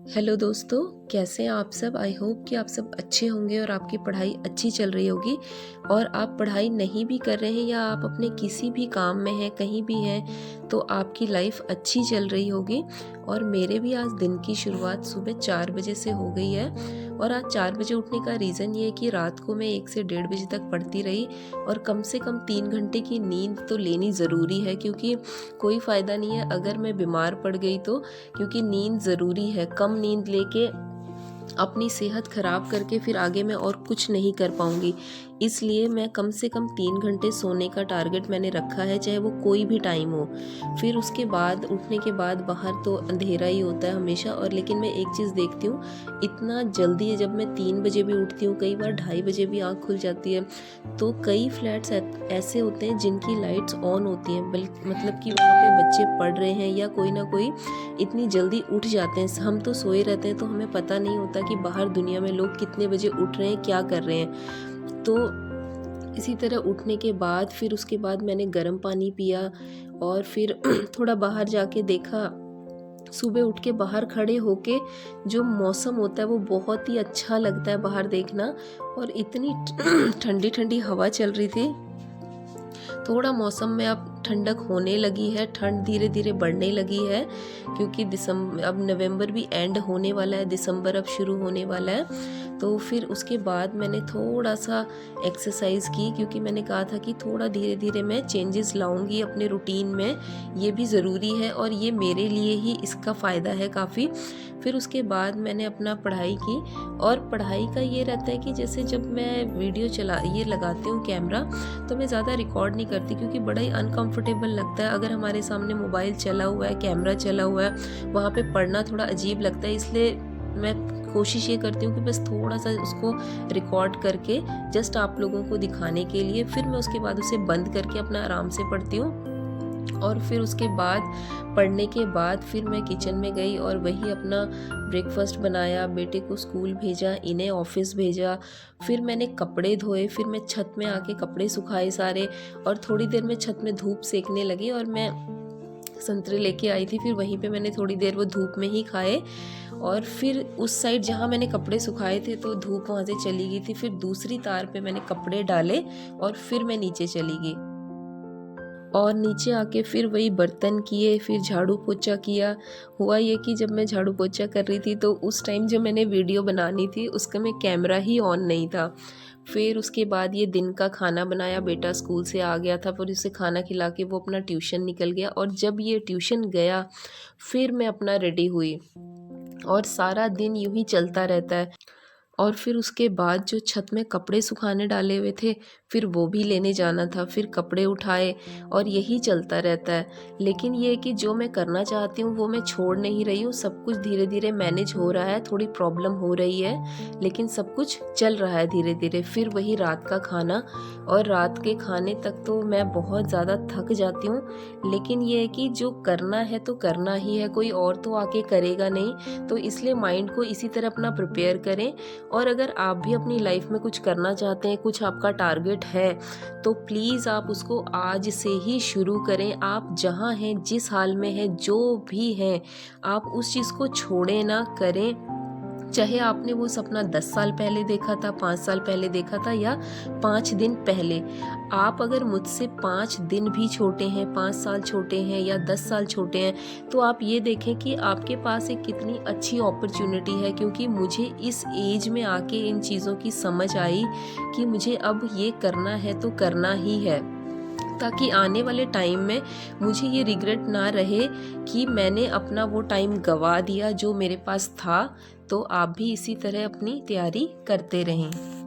Hello दोस्तों, कैसे हैं आप सब। आई होप कि आप सब अच्छे होंगे और आपकी पढ़ाई अच्छी चल रही होगी। और आप पढ़ाई नहीं भी कर रहे हैं या आप अपने किसी भी काम में हैं, कहीं भी हैं, तो आपकी लाइफ अच्छी चल रही होगी। और मेरे भी आज दिन की शुरुआत सुबह 4 बजे से हो गई है। और आज 4 बजे उठने का रीज़न ये है कि रात को मैं 1 से 1:30 बजे तक पढ़ती रही। और कम से कम 3 घंटे की नींद तो लेनी ज़रूरी है, क्योंकि कोई फ़ायदा नहीं है अगर मैं बीमार पड़ गई तो, क्योंकि नींद ज़रूरी है। कम नींद लेके अपनी सेहत ख़राब करके फिर आगे मैं और कुछ नहीं कर पाऊँगी। इसलिए मैं कम से कम 3 घंटे सोने का टारगेट मैंने रखा है, चाहे वो कोई भी टाइम हो। फिर उसके बाद उठने के बाद बाहर तो अंधेरा ही होता है हमेशा। और लेकिन मैं एक चीज़ देखती हूँ, इतना जल्दी है, जब मैं 3 बजे भी उठती हूँ, कई बार 2:30 बजे भी आँख खुल जाती है। तो कई फ्लैट्स ऐसे होते हैं जिनकी लाइट्स ऑन होती हैं, मतलब कि वहाँ पे बच्चे पढ़ रहे हैं या कोई ना कोई इतनी जल्दी उठ जाते हैं। हम तो सोए रहते हैं, तो हमें पता नहीं होता कि बाहर दुनिया में लोग कितने बजे उठ रहे हैं, क्या कर रहे हैं। तो इसी तरह उठने के बाद फिर उसके बाद मैंने गर्म पानी पिया और फिर थोड़ा बाहर जाके देखा। सुबह उठ के बाहर खड़े होके जो मौसम होता है वो बहुत ही अच्छा लगता है बाहर देखना। और इतनी ठंडी ठंडी हवा चल रही थी। थोड़ा मौसम में अब ठंडक होने लगी है, ठंड धीरे धीरे बढ़ने लगी है, क्योंकि अब नवंबर भी एंड होने वाला है, दिसंबर अब शुरू होने वाला है। तो फिर उसके बाद मैंने थोड़ा सा एक्सरसाइज की, क्योंकि मैंने कहा था कि थोड़ा धीरे धीरे मैं चेंजेस लाऊंगी अपने रूटीन में, ये भी ज़रूरी है और ये मेरे लिए ही इसका फ़ायदा है काफ़ी। फिर उसके बाद मैंने अपना पढ़ाई की। और पढ़ाई का ये रहता है कि जैसे जब मैं वीडियो ये लगाती हूँ कैमरा, तो मैं ज़्यादा रिकॉर्ड नहीं करती, क्योंकि बड़ा ही अनकंफर्टेबल लगता है अगर हमारे सामने मोबाइल चला हुआ है, कैमरा चला हुआ है, वहाँ पे पढ़ना थोड़ा अजीब लगता है। इसलिए मैं कोशिश ये करती हूँ कि बस थोड़ा सा उसको रिकॉर्ड करके जस्ट आप लोगों को दिखाने के लिए, फिर मैं उसके बाद उसे बंद करके अपना आराम से पढ़ती हूँ। और फिर उसके बाद पढ़ने के बाद फिर मैं किचन में गई और वही अपना ब्रेकफास्ट बनाया, बेटे को स्कूल भेजा, इन्हें ऑफिस भेजा। फिर मैंने कपड़े धोए, फिर मैं छत में आके कपड़े सुखाए सारे। और थोड़ी देर में छत में धूप सेकने लगी और मैं संतरे लेके आई थी, फिर वहीं पे मैंने थोड़ी देर वो धूप में ही खाए। और फिर उस साइड जहाँ मैंने कपड़े सुखाए थे तो धूप वहाँ से चली गई थी, फिर दूसरी तार पे मैंने कपड़े डाले और फिर मैं नीचे चली गई। और नीचे आके फिर वही बर्तन किए, फिर झाड़ू पोछा किया। हुआ ये कि जब मैं झाड़ू पोछा कर रही थी तो उस टाइम जो मैंने वीडियो बनानी थी उसका में कैमरा ही ऑन नहीं था। फिर उसके बाद ये दिन का खाना बनाया, बेटा स्कूल से आ गया था, फिर उसे खाना खिला के वो अपना ट्यूशन निकल गया। और जब ये ट्यूशन गया फिर मैं अपना रेडी हुई, और सारा दिन यूं ही चलता रहता है। और फिर उसके बाद जो छत में कपड़े सुखाने डाले हुए थे फिर वो भी लेने जाना था, फिर कपड़े उठाए, और यही चलता रहता है। लेकिन ये है कि जो मैं करना चाहती हूँ वो मैं छोड़ नहीं रही हूँ। सब कुछ धीरे धीरे मैनेज हो रहा है, थोड़ी प्रॉब्लम हो रही है लेकिन सब कुछ चल रहा है धीरे धीरे। फिर वही रात का खाना, और रात के खाने तक तो मैं बहुत ज़्यादा थक जाती हूँ। लेकिन ये है कि जो करना है तो करना ही है, कोई और तो आके करेगा नहीं। तो इसलिए माइंड को इसी तरह अपना प्रिपेयर करें। और अगर आप भी अपनी लाइफ में कुछ करना चाहते हैं, कुछ आपका टारगेट है, तो प्लीज़ आप उसको आज से ही शुरू करें। आप जहाँ हैं, जिस हाल में हैं, जो भी हैं, आप उस चीज़ को छोड़ें ना, करें। चाहे आपने वो सपना 10 साल पहले देखा था, 5 साल पहले देखा था, या 5 दिन पहले। आप अगर मुझसे 5 दिन भी छोटे हैं, 5 साल छोटे हैं या 10 साल छोटे हैं, तो आप ये देखें कि आपके पास एक कितनी अच्छी अपॉर्चुनिटी है। क्योंकि मुझे इस एज में आके इन चीज़ों की समझ आई कि मुझे अब ये करना है तो करना ही है, ताकि आने वाले टाइम में मुझे ये रिग्रेट ना रहे कि मैंने अपना वो टाइम गंवा दिया जो मेरे पास था। तो आप भी इसी तरह अपनी तैयारी करते रहें।